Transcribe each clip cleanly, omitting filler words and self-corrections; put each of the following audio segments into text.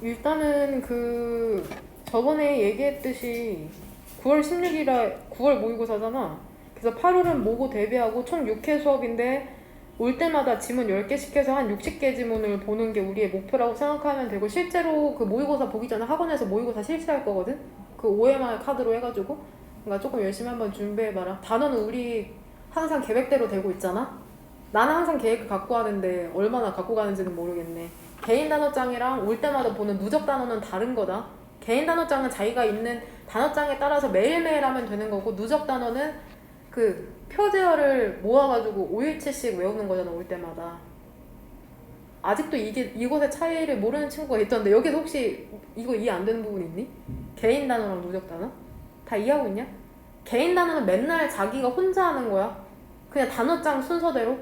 일단은 저번에 얘기했듯이 9월 16일에 9월 모의고사잖아. 그래서 8월은 모고 대비하고 총 6회 수업인데 올 때마다 지문 10개씩 해서 한 60개 지문을 보는 게 우리의 목표라고 생각하면 되고, 실제로 그 모의고사 보기 전에 학원에서 모의고사 실시할 거거든? 그 OMR 카드로 해가지고. 그러니까 조금 열심히 한번 준비해봐라. 단어는 우리 항상 계획대로 되고 있잖아? 나는 항상 계획을 갖고 하는데 얼마나 갖고 가는지는 모르겠네. 개인 단어장이랑 올 때마다 보는 누적 단어는 다른 거다. 개인 단어장은 자기가 있는 단어장에 따라서 매일매일 하면 되는 거고, 누적 단어는 그 표제어를 모아가지고 5일치씩 외우는 거잖아, 올 때마다. 아직도 이것의 차이를 모르는 친구가 있던데, 여기서 혹시 이거 이해 안 되는 부분 있니? 개인 단어랑 누적 단어? 다 이해하고 있냐? 개인 단어는 맨날 자기가 혼자 하는 거야. 그냥 단어장 순서대로.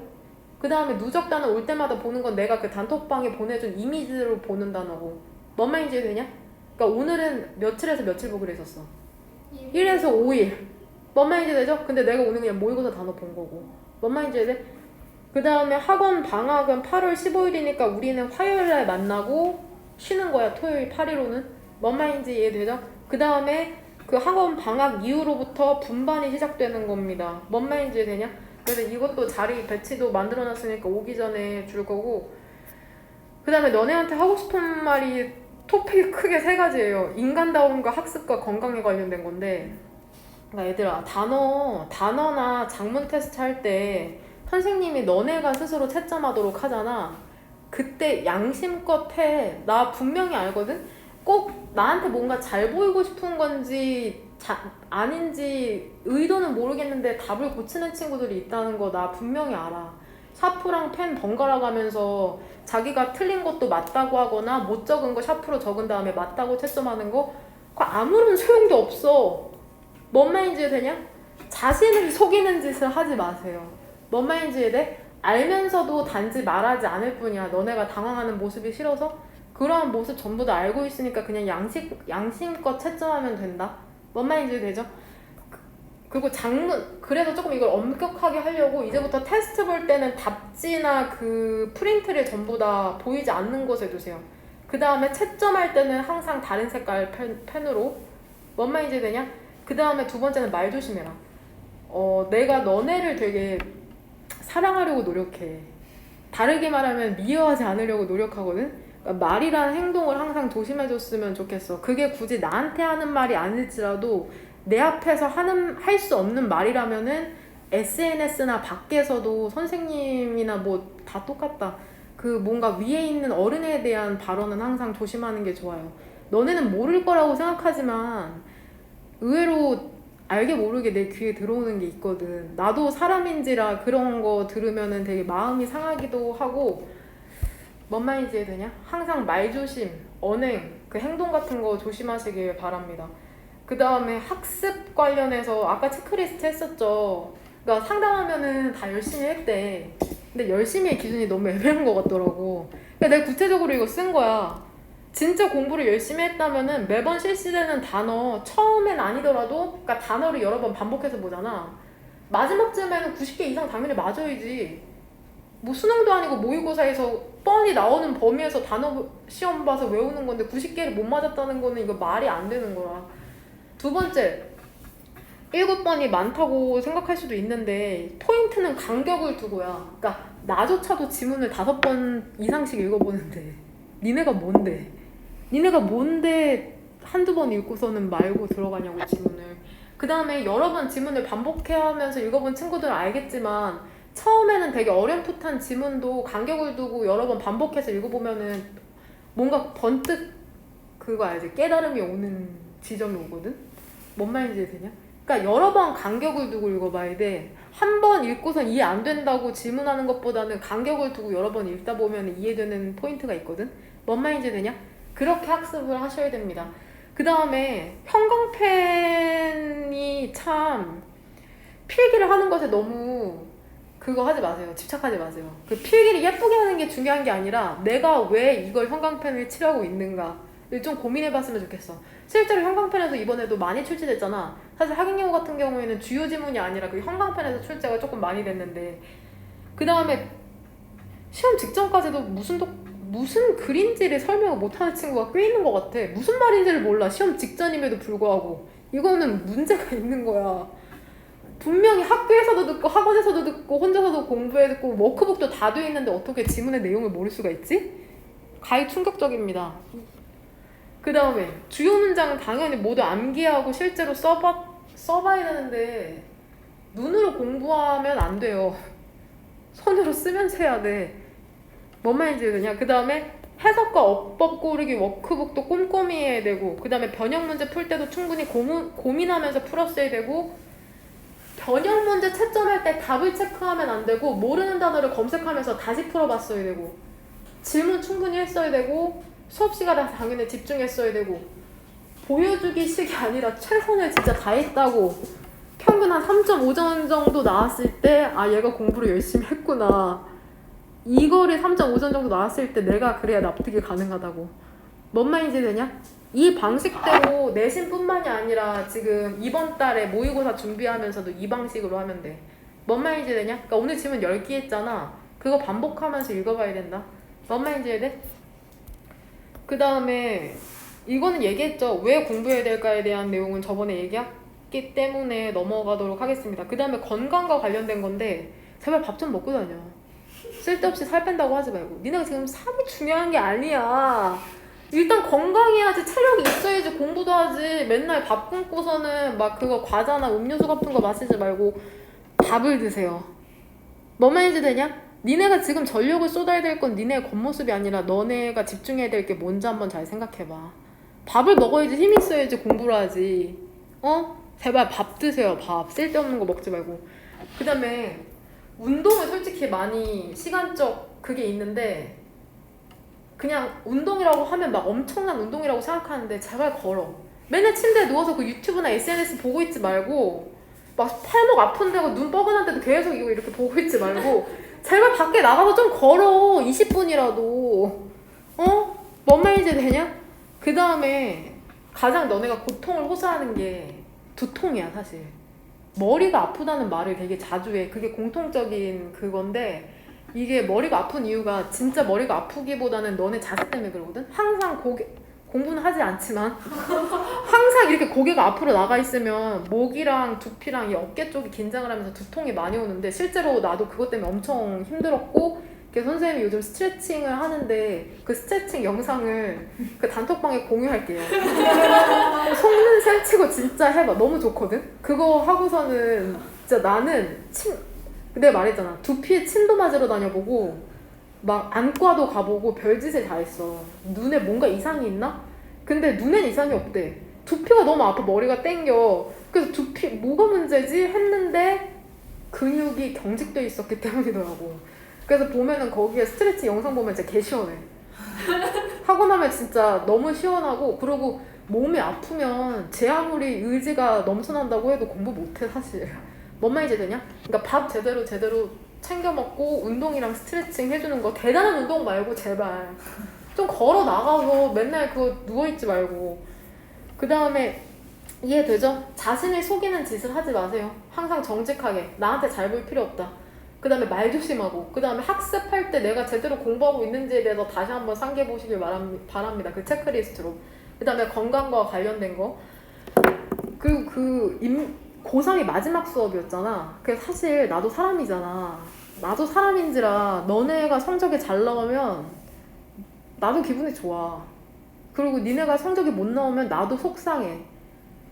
그 다음에 누적 단어 올 때마다 보는 건 내가 그 단톡방에 보내준 이미지로 보는 단어고. 뭔 말인지 되냐? 그러니까 오늘은 며칠에서 며칠 보기로 했었어. 1에서 5일. 뭔 말인지 되죠? 근데 내가 오늘 그냥 모의고사 단어 본 거고. 뭔 말인지 돼? 그 다음에 학원 방학은 8월 15일이니까 우리는 화요일날 만나고 쉬는 거야, 토요일 8일로는. 뭔 말인지 이해되죠? 그 다음에 그 학원 방학 이후로부터 분반이 시작되는 겁니다. 뭔 말인지 되냐? 그래서 이것도 자리 배치도 만들어놨으니까 오기 전에 줄 거고. 그 다음에 너네한테 하고 싶은 말이 토픽이 크게 3가지예요. 인간다움과 학습과 건강에 관련된 건데, 그러니까 얘들아, 단어나 작문 테스트 할 때 선생님이 너네가 스스로 채점하도록 하잖아. 그때 양심껏 해. 나 분명히 알거든? 꼭 나한테 뭔가 잘 보이고 싶은 건지 아닌지 의도는 모르겠는데 답을 고치는 친구들이 있다는 거 나 분명히 알아. 샤프랑 펜 번갈아 가면서 자기가 틀린 것도 맞다고 하거나 못 적은 거 샤프로 적은 다음에 맞다고 채점하는 거, 그거 아무런 소용도 없어. 뭔 말인지 되냐? 자신을 속이는 짓을 하지 마세요. 뭔 말인지 돼? 알면서도 단지 말하지 않을 뿐이야. 너네가 당황하는 모습이 싫어서. 그러한 모습 전부 다 알고 있으니까 그냥 양심껏 채점하면 된다. 뭔 말인지 되죠? 그리고 그래서 조금 이걸 엄격하게 하려고 이제부터 테스트 볼 때는 답지나 그 프린트를 전부 다 보이지 않는 곳에 두세요. 그 다음에 채점할 때는 항상 다른 색깔 펜으로. 뭔 말인지 되냐? 그 다음에 2번째는 말 조심해라. 내가 너네를 되게 사랑하려고 노력해. 다르게 말하면 미워하지 않으려고 노력하거든? 그러니까 말이란 행동을 항상 조심해줬으면 좋겠어. 그게 굳이 나한테 하는 말이 아닐지라도 내 앞에서 할 수 없는 말이라면은 SNS나 밖에서도 선생님이나 뭐 다 똑같다. 그 뭔가 위에 있는 어른에 대한 발언은 항상 조심하는 게 좋아요. 너네는 모를 거라고 생각하지만 의외로 알게 모르게 내 귀에 들어오는 게 있거든. 나도 사람인지라 그런 거 들으면은 되게 마음이 상하기도 하고. 뭔 말인지 이해되냐? 항상 말조심, 언행, 그 행동 같은 거 조심하시길 바랍니다. 그 다음에 학습 관련해서 아까 체크리스트 했었죠. 그러니까 상담하면은 다 열심히 했대. 근데 열심히의 기준이 너무 애매한 것 같더라고. 그러니까 내가 구체적으로 이거 쓴 거야. 진짜 공부를 열심히 했다면은 매번 실시되는 단어, 처음엔 아니더라도, 그러니까 단어를 여러 번 반복해서 보잖아. 마지막쯤에는 90개 이상 당연히 맞아야지. 뭐 수능도 아니고 모의고사에서 뻔히 나오는 범위에서 단어 시험 봐서 외우는 건데 90개를 못 맞았다는 거는 이거 말이 안 되는 거야. 2번째, 7번이 많다고 생각할 수도 있는데 포인트는 간격을 두고야. 그러니까 나조차도 지문을 5번 이상씩 읽어보는데 니네가 뭔데 한두 번 읽고서는 말고 들어가냐고 지문을. 그 다음에 여러 번 지문을 반복해야 하면서 읽어본 친구들은 알겠지만 처음에는 되게 어렴풋한 지문도 간격을 두고 여러 번 반복해서 읽어보면은 뭔가 번뜩 그거 알지? 깨달음이 오는 지점이 오거든? 뭔 말인지 되냐? 그러니까 여러 번 간격을 두고 읽어봐야 돼. 한 번 읽고선 이해 안 된다고 질문하는 것보다는 간격을 두고 여러 번 읽다 보면 이해되는 포인트가 있거든? 뭔 말인지 되냐? 그렇게 학습을 하셔야 됩니다. 그 다음에 형광펜이 참 필기를 하는 것에 너무 그거 하지 마세요. 집착하지 마세요. 그 필기를 예쁘게 하는 게 중요한 게 아니라 내가 왜 이걸 형광펜을 칠하고 있는가를 좀 고민해봤으면 좋겠어. 실제로 형광펜에서 이번에도 많이 출제됐잖아. 사실 학인영어 같은 경우에는 주요 지문이 아니라 그 형광펜에서 출제가 조금 많이 됐는데, 그 다음에 시험 직전까지도 무슨 글인지를 설명을 못하는 친구가 꽤 있는 것 같아. 무슨 말인지를 몰라. 시험 직전임에도 불구하고. 이거는 문제가 있는 거야. 분명히 학교에서도 듣고 학원에서도 듣고 혼자서도 공부해 듣고 워크북도 다 돼 있는데 어떻게 지문의 내용을 모를 수가 있지? 가히 충격적입니다. 그 다음에 주요 문장은 당연히 모두 암기하고 실제로 써봐야 되는데 눈으로 공부하면 안 돼요. 손으로 쓰면서 해야 돼. 뭔 말인지 그냥. 그 다음에 해석과 어법 고르기 워크북도 꼼꼼히 해야 되고, 그 다음에 변형 문제 풀 때도 충분히 고민하면서 풀었어야 되고, 변형 문제 채점할 때 답을 체크하면 안 되고 모르는 단어를 검색하면서 다시 풀어봤어야 되고, 질문 충분히 했어야 되고, 수업 시간에 당연히 집중했어야 되고, 보여주기 식이 아니라 최선을 진짜 다했다고. 평균 한 3.5점 정도 나왔을 때 아 얘가 공부를 열심히 했구나, 이거를 3.5점 정도 나왔을 때 내가 그래야 납득이 가능하다고. 뭔 말인지 되냐? 이 방식대로 내신뿐만이 아니라 지금 이번 달에 모의고사 준비하면서도 이 방식으로 하면 돼. 뭔 말인지 되냐? 그러니까 오늘 질문 10개 했잖아. 그거 반복하면서 읽어봐야 된다. 뭔 말인지 돼? 그 다음에 이거는 얘기했죠. 왜 공부해야 될까에 대한 내용은 저번에 얘기했기 때문에 넘어가도록 하겠습니다. 그 다음에 건강과 관련된 건데 제발 밥 좀 먹고 다녀. 쓸데없이 살 뺀다고 하지 말고. 니네가 지금 살이 중요한 게 아니야. 일단 건강해야지, 체력이 있어야지 공부도 하지. 맨날 밥 굶고서는 막 그거 과자나 음료수 같은 거 마시지 말고 밥을 드세요. 뭔 말인지 되냐? 니네가 지금 전력을 쏟아야 될 건 니네의 겉모습이 아니라 너네가 집중해야 될 게 뭔지 한번 잘 생각해봐. 밥을 먹어야지, 힘이 있어야지 공부를 하지. 제발 밥 드세요. 밥. 쓸데없는 거 먹지 말고. 그 다음에 운동을 솔직히 많이 시간적 그게 있는데 그냥 운동이라고 하면 막 엄청난 운동이라고 생각하는데 제발 걸어. 맨날 침대에 누워서 그 유튜브나 SNS 보고 있지 말고 막 팔목 아픈데고 눈 뻐근한데도 계속 이거 이렇게 보고 있지 말고 제발 밖에 나가서 좀 걸어. 20분이라도. 뭔 말인지 되냐? 그 다음에 가장 너네가 고통을 호소하는 게 두통이야 사실. 머리가 아프다는 말을 되게 자주 해. 그게 공통적인 그건데 이게 머리가 아픈 이유가 진짜 머리가 아프기보다는 너네 자세 때문에 그러거든? 항상 공부는 하지 않지만 항상 이렇게 고개가 앞으로 나가 있으면 목이랑 두피랑 이 어깨 쪽이 긴장을 하면서 두통이 많이 오는데 실제로 나도 그것 때문에 엄청 힘들었고 그래서 선생님이 요즘 스트레칭을 하는데 그 스트레칭 영상을 그 단톡방에 공유할게요. 속는 셈 치고 진짜 해봐. 너무 좋거든? 그거 하고서는 진짜 나는 내가 말했잖아. 두피에 침도 맞으러 다녀보고 막 안과도 가보고 별짓을 다 했어. 눈에 뭔가 이상이 있나? 근데 눈엔 이상이 없대. 두피가 너무 아파. 머리가 땡겨. 그래서 두피 뭐가 문제지? 했는데 근육이 경직돼 있었기 때문이더라고. 그래서 보면은 거기에 스트레칭 영상 보면 진짜 개 시원해. 하고 나면 진짜 너무 시원하고, 그리고 몸이 아프면 제 아무리 의지가 넘쳐난다고 해도 공부 못해 사실. 뭔 말인지 되냐? 그러니까 밥 제대로 챙겨 먹고 운동이랑 스트레칭 해주는 거. 대단한 운동 말고 제발 좀 걸어 나가서 맨날 그거 누워있지 말고. 그 다음에 이해되죠? 자신을 속이는 짓을 하지 마세요. 항상 정직하게 나한테 잘 보일 필요 없다. 그 다음에 말 조심하고, 그 다음에 학습할 때 내가 제대로 공부하고 있는지에 대해서 다시 한번 상기해 보시길 바랍니다. 그 체크리스트로. 그 다음에 건강과 관련된 거. 그리고 고3이 마지막 수업이었잖아. 그래서 사실 나도 사람이잖아. 나도 사람인지라 너네가 성적이 잘 나오면 나도 기분이 좋아. 그리고 니네가 성적이 못 나오면 나도 속상해.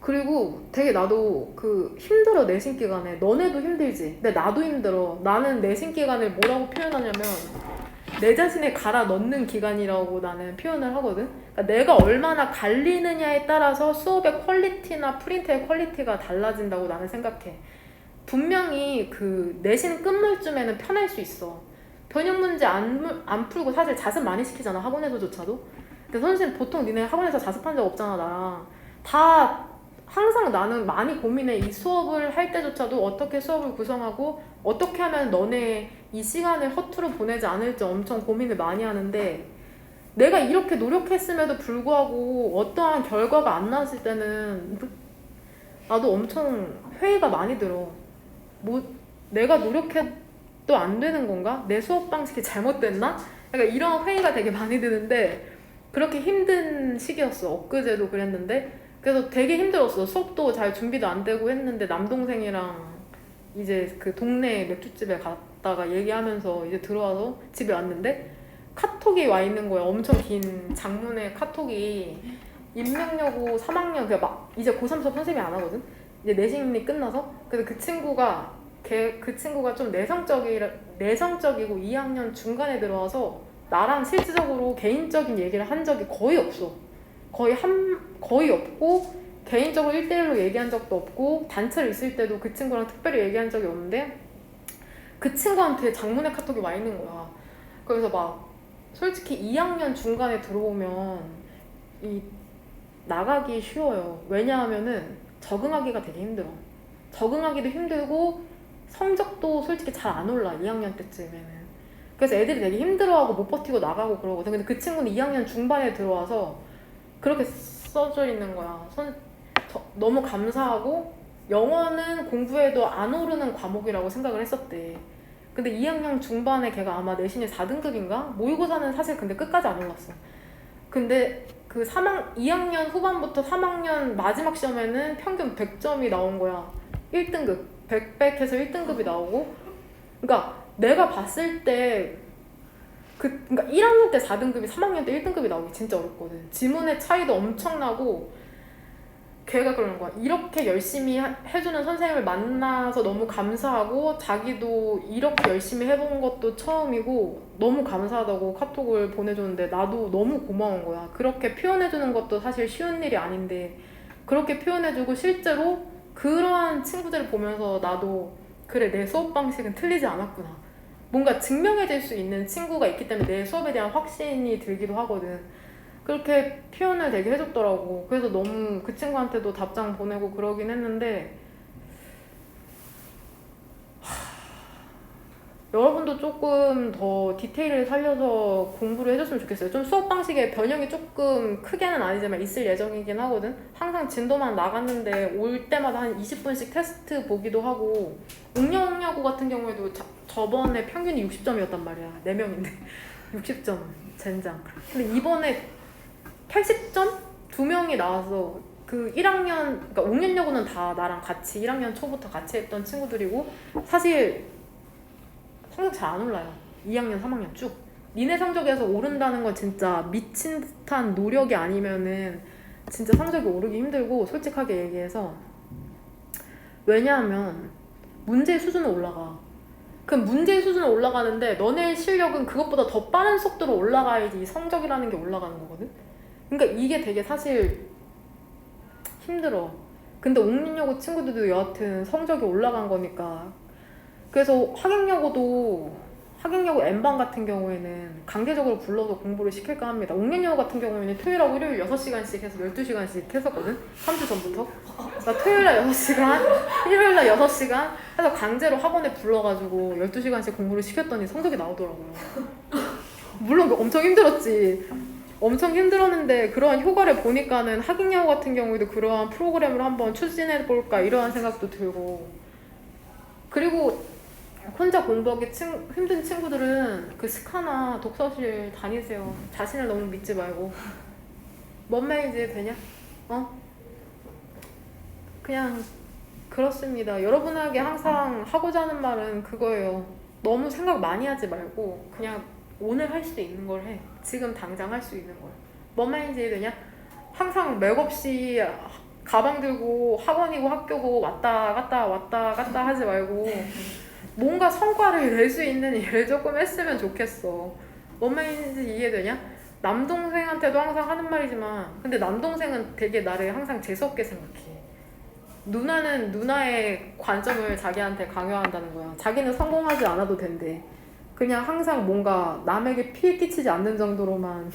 그리고 되게 나도 힘들어. 내신 기간에. 너네도 힘들지. 근데 나도 힘들어. 나는 내신 기간을 뭐라고 표현하냐면 내 자신을 갈아 넣는 기간이라고 나는 표현을 하거든. 그러니까 내가 얼마나 갈리느냐에 따라서 수업의 퀄리티나 프린트의 퀄리티가 달라진다고 나는 생각해. 분명히 내신 끝물쯤에는 편할 수 있어. 변형 문제 안 풀고 사실 자습 많이 시키잖아, 학원에서조차도. 근데 선생님 보통 니네 학원에서 자습한 적 없잖아, 나랑. 항상 나는 많이 고민해. 이 수업을 할 때조차도 어떻게 수업을 구성하고 어떻게 하면 너네 이 시간을 허투루 보내지 않을지 엄청 고민을 많이 하는데, 내가 이렇게 노력했음에도 불구하고 어떠한 결과가 안 나왔을 때는 나도 엄청 회의가 많이 들어. 내가 노력해도 안 되는 건가? 내 수업 방식이 잘못됐나? 그러니까 이런 회의가 되게 많이 드는데 그렇게 힘든 시기였어. 엊그제도 그랬는데 그래서 되게 힘들었어. 수업도 잘 준비도 안 되고 했는데 남동생이랑 이제 그 동네 맥주집에 갔다가 얘기하면서 이제 들어와서 집에 왔는데 카톡이 와 있는 거야. 엄청 긴 장문의 카톡이. 인명여고 3학년 그냥 막 이제 고3 수업 선생님이 안 하거든. 이제 내신이 끝나서. 그래서 그 친구가 좀 내성적이고 2학년 중간에 들어와서 나랑 실질적으로 개인적인 얘기를 한 적이 거의 없어. 거의 없고 개인적으로 1대1로 얘기한 적도 없고 단체로 있을 때도 그 친구랑 특별히 얘기한 적이 없는데 그 친구한테 장문의 카톡이 와 있는 거야. 그래서 막 솔직히 2학년 중간에 들어오면 나가기 쉬워요. 왜냐하면은 적응하기가 되게 힘들어. 적응하기도 힘들고 성적도 솔직히 잘 안 올라 2학년 때쯤에는. 그래서 애들이 되게 힘들어하고 못 버티고 나가고 그러거든. 근데 그 친구는 2학년 중반에 들어와서 그렇게 써져 있는 거야. 너무 감사하고 영어는 공부해도 안 오르는 과목이라고 생각을 했었대. 근데 2학년 중반에 걔가 아마 내신이 4등급인가? 모의고사는 사실 근데 끝까지 안 올랐어. 근데 그 2학년 후반부터 3학년 마지막 시험에는 평균 100점이 나온 거야. 1등급. 100해서 1등급이 나오고. 그러니까 내가 봤을 때 그러니까 1학년 때 4등급이 3학년 때 1등급이 나오기 진짜 어렵거든. 지문의 차이도 엄청나고 걔가 그러는 거야. 이렇게 열심히 해주는 선생님을 만나서 너무 감사하고 자기도 이렇게 열심히 해본 것도 처음이고 너무 감사하다고 카톡을 보내줬는데 나도 너무 고마운 거야. 그렇게 표현해주는 것도 사실 쉬운 일이 아닌데 그렇게 표현해주고 실제로 그러한 친구들을 보면서 나도 그래 내 수업 방식은 틀리지 않았구나. 뭔가 증명해질 수 있는 친구가 있기 때문에 내 수업에 대한 확신이 들기도 하거든. 그렇게 표현을 되게 해줬더라고. 그래서 너무 그 친구한테도 답장 보내고 그러긴 했는데 여러분도 조금 더 디테일을 살려서 공부를 해줬으면 좋겠어요. 좀 수업 방식의 변형이 조금 크게는 아니지만 있을 예정이긴 하거든. 항상 진도만 나갔는데 올 때마다 한 20분씩 테스트 보기도 하고 옥녀옥녀고 같은 경우에도 저번에 평균이 60점이었단 말이야. 4명인데 60점 젠장. 근데 이번에 80점? 2명이 나와서 그 1학년, 그러니까 5년여고는 다 나랑 같이 1학년 초부터 같이 했던 친구들이고 사실 성적 잘 안 올라요. 2학년, 3학년 쭉. 니네 성적에서 오른다는 건 진짜 미친 듯한 노력이 아니면은 진짜 성적이 오르기 힘들고 솔직하게 얘기해서 왜냐하면 문제의 수준은 올라가. 그럼 문제의 수준은 올라가는데 너네 실력은 그것보다 더 빠른 속도로 올라가야지 성적이라는 게 올라가는 거거든? 그러니까 이게 되게 사실 힘들어. 근데 옥린여고 친구들도 여하튼 성적이 올라간 거니까. 그래서 하객여고 N반 같은 경우에는 강제적으로 불러서 공부를 시킬까 합니다. 옥린여고 같은 경우에는 토요일하고 일요일 6시간씩 해서 12시간씩 했었거든? 3주 전부터. 그러니까 토요일날 6시간, 일요일날 6시간 해서 강제로 학원에 불러가지고 12시간씩 공부를 시켰더니 성적이 나오더라고요. 물론 엄청 힘들었지. 엄청 힘들었는데 그러한 효과를 보니까는 하객여고 같은 경우에도 그러한 프로그램을 한번 추진해볼까 이러한 생각도 들고 그리고 혼자 공부하기 힘든 친구들은 그 스카나 독서실 다니세요. 자신을 너무 믿지 말고. 뭔 말인지 되냐? 그냥 그렇습니다. 여러분에게 항상 하고자 하는 말은 그거예요. 너무 생각 많이 하지 말고 그냥 오늘 할 수 있는 걸 해. 지금 당장 할 수 있는 걸. 뭔 말인지 되냐? 항상 맥없이 가방 들고 학원이고 학교고 왔다 갔다 하지 말고 뭔가 성과를 낼 수 있는 일을 조금 했으면 좋겠어. 뭔 말인지 이해되냐? 남동생한테도 항상 하는 말이지만 근데 남동생은 되게 나를 항상 재수없게 생각해. 누나는 누나의 관점을 자기한테 강요한다는 거야. 자기는 성공하지 않아도 된대. 그냥 항상 뭔가 남에게 피해 끼치지 않는 정도로만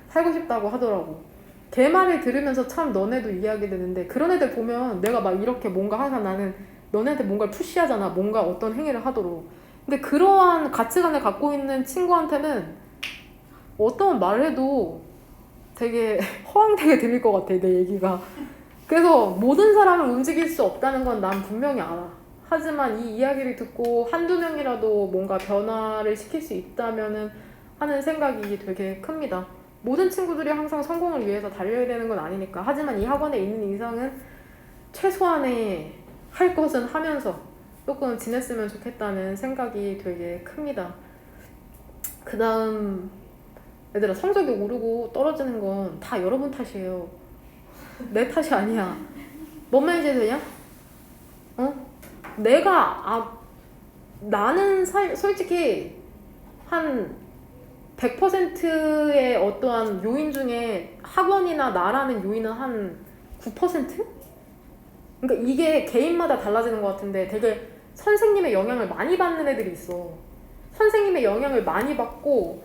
살고 싶다고 하더라고. 걔 말을 들으면서 참 너네도 이해하게 되는데 그런 애들 보면 내가 막 이렇게 뭔가 하나 나는 너네한테 뭔가를 푸시하잖아. 뭔가 어떤 행위를 하도록. 근데 그러한 가치관을 갖고 있는 친구한테는 어떤 말을 해도 되게 허황되게 들릴 것 같아. 내 얘기가. 그래서 모든 사람을 움직일 수 없다는 건 난 분명히 알아. 하지만 이 이야기를 듣고 한두 명이라도 뭔가 변화를 시킬 수 있다면은 하는 생각이 되게 큽니다. 모든 친구들이 항상 성공을 위해서 달려야 되는 건 아니니까. 하지만 이 학원에 있는 이상은 최소한의 할 것은 하면서 조금 지냈으면 좋겠다는 생각이 되게 큽니다. 그 다음 얘들아, 성적이 오르고 떨어지는 건 다 여러분 탓이에요. 내 탓이 아니야. 뭔 말인지 되냐? 나는 솔직히 한 100%의 어떠한 요인 중에 학원이나 나라는 요인은 한 9%? 그러니까 이게 개인마다 달라지는 것 같은데 되게 선생님의 영향을 많이 받는 애들이 있어. 선생님의 영향을 많이 받고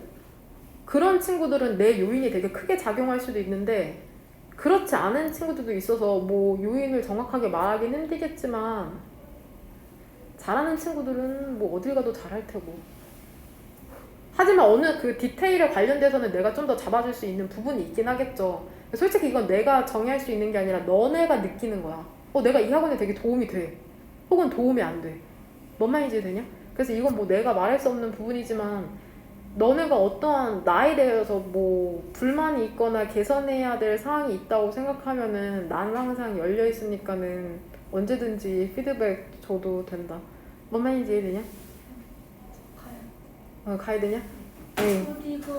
그런 친구들은 내 요인이 되게 크게 작용할 수도 있는데 그렇지 않은 친구들도 있어서 뭐 요인을 정확하게 말하긴 힘들겠지만 잘하는 친구들은 뭐 어딜 가도 잘할 테고. 하지만 어느 그 디테일에 관련돼서는 내가 좀 더 잡아줄 수 있는 부분이 있긴 하겠죠. 솔직히 이건 내가 정의할 수 있는 게 아니라 너네가 느끼는 거야. 내가 이 학원에 되게 도움이 돼. 혹은 도움이 안 돼. 뭔 말인지 되냐? 그래서 이건 뭐 내가 말할 수 없는 부분이지만 너네가 어떠한 나에 대해서 뭐 불만이 있거나 개선해야 될 사항이 있다고 생각하면은 난 항상 열려 있으니까는 언제든지 피드백 줘도 된다. 뭔 말인지 이해되냐? 가요. 가야 되냐? 응. 그리고